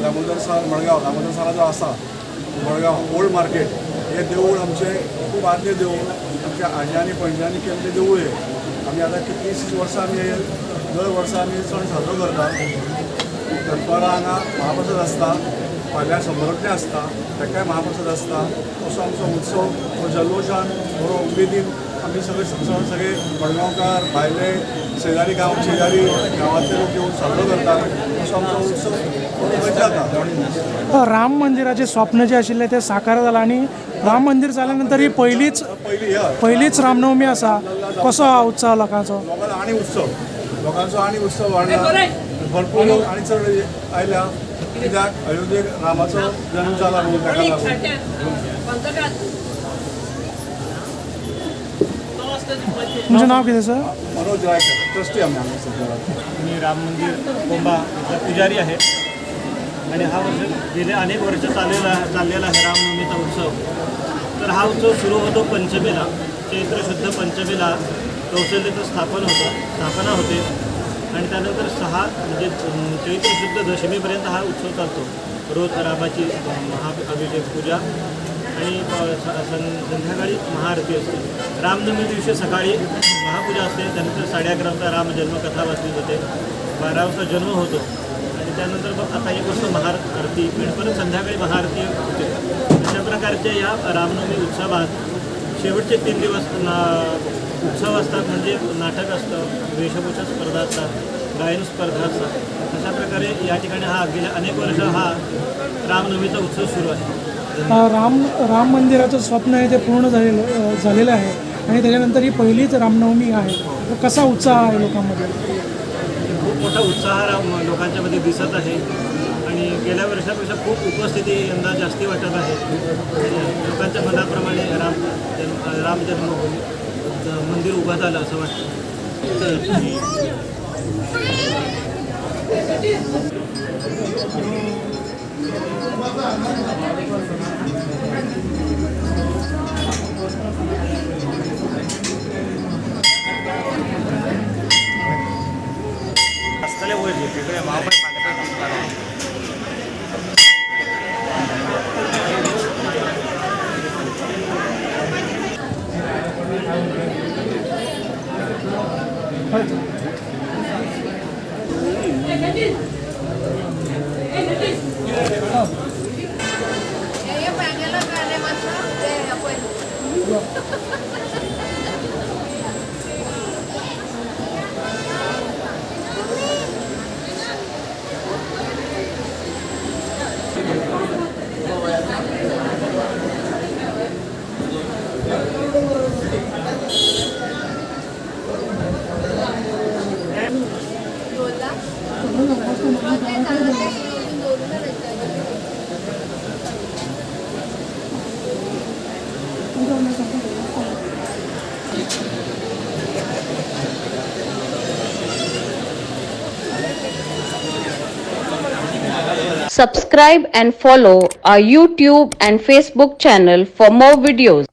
दामोदर साल मडगाव दामोदर सालाचो आसा Madgaon old market हे देवूळ आमचे खूब आदले देवूळ आमच्या आज्यांनी पणज्यांनी केल्लें देवूळ हे आमी आतां कितलींशींच वर्सां आमी दर वर्सा आमी सण साजरो करता दनपारां हांगा महाप्रसाद आसता फाल्यां शंबरोटलें आसता तेकाय महाप्रसाद आसता असो आमचो उत्सव हो जल्लोशान बरो उमेदीन आमी सगळे मडगांवकार भायले शेजारी शेजारी गांवांतले लोक येवन साजरो करतात असो आमचो उत्सव मजा जाता. राम मंदिराचे स्वप्न जे आशिल्ले ते साकार जालां आणि राम मंदिर जाल्यानंतर ही पहिलीच रामनवमी आसा. कसो हा उत्सव लोकांचो लोकांचो आनी उत्सव वाडला भरपूर लोक आनी चड आयल्या कित्याक अयोध्येक रामाचो जन्म जाला म्हणून ताका लागून. तुमचें नाव कितें सर? मनोज रायकर ट्रस्टी आमी हांगा सध्या. मी राम मंदिर कोंबा इथला पुजारी आहे आणि हा गेले अनेक वर्ष चाललेला आहे रामनवमीचा उत्सव. तर हा उत्सव सुरू होतो पंचमीला, चैत्र शुद्ध पंचमीला कौशल्याचं स्थापना होते आणि त्यानंतर 6 म्हणजे चैत्र शुद्ध दशमीपर्यंत हा उत्सव चालतो. रोज रामाची महाअभिषेक पूजा आणि संध्याकाळी महाआरती असते. रामनवमी दिवशी सकाळी महापूजा असते, त्यानंतर 11:30 वाजता रामजन्मकथा वाचली जाते, 12 वाजता जन्म होतो आणि त्यानंतर मग आता 1 वाजता महाआरती आणि परत संध्याकाळी महाआरती होते. अशा प्रकारच्या या रामनवमी उत्सवात शेवटचे 3 दिवस उत्सव असतात, म्हणजे नाटक असतं, वेशभूषा स्पर्धा असतात, गायन स्पर्धा असतात. अशा प्रकारे या ठिकाणी हा गेल्या अनेक वर्ष हा रामनवमीचा उत्सव सुरू आहे. राम मंदिराचं स्वप्न आहे ते पूर्ण झालेलं आहे आणि त्याच्यानंतर ही पहिलीच रामनवमी आहे. तर कसा उत्साह आहे लोकांमध्ये? खूप मोठा उत्साह लोकांच्यामध्ये दिसत आहे आणि गेल्या वर्षापेक्षा खूप उपस्थिती यंदा जास्ती वाटत आहे. लोकांच्या मनाप्रमाणे राम जन्मभूमी मंदिर उभं झालं असं वाटतं. Subscribe and follow our YouTube and Facebook channel for more videos.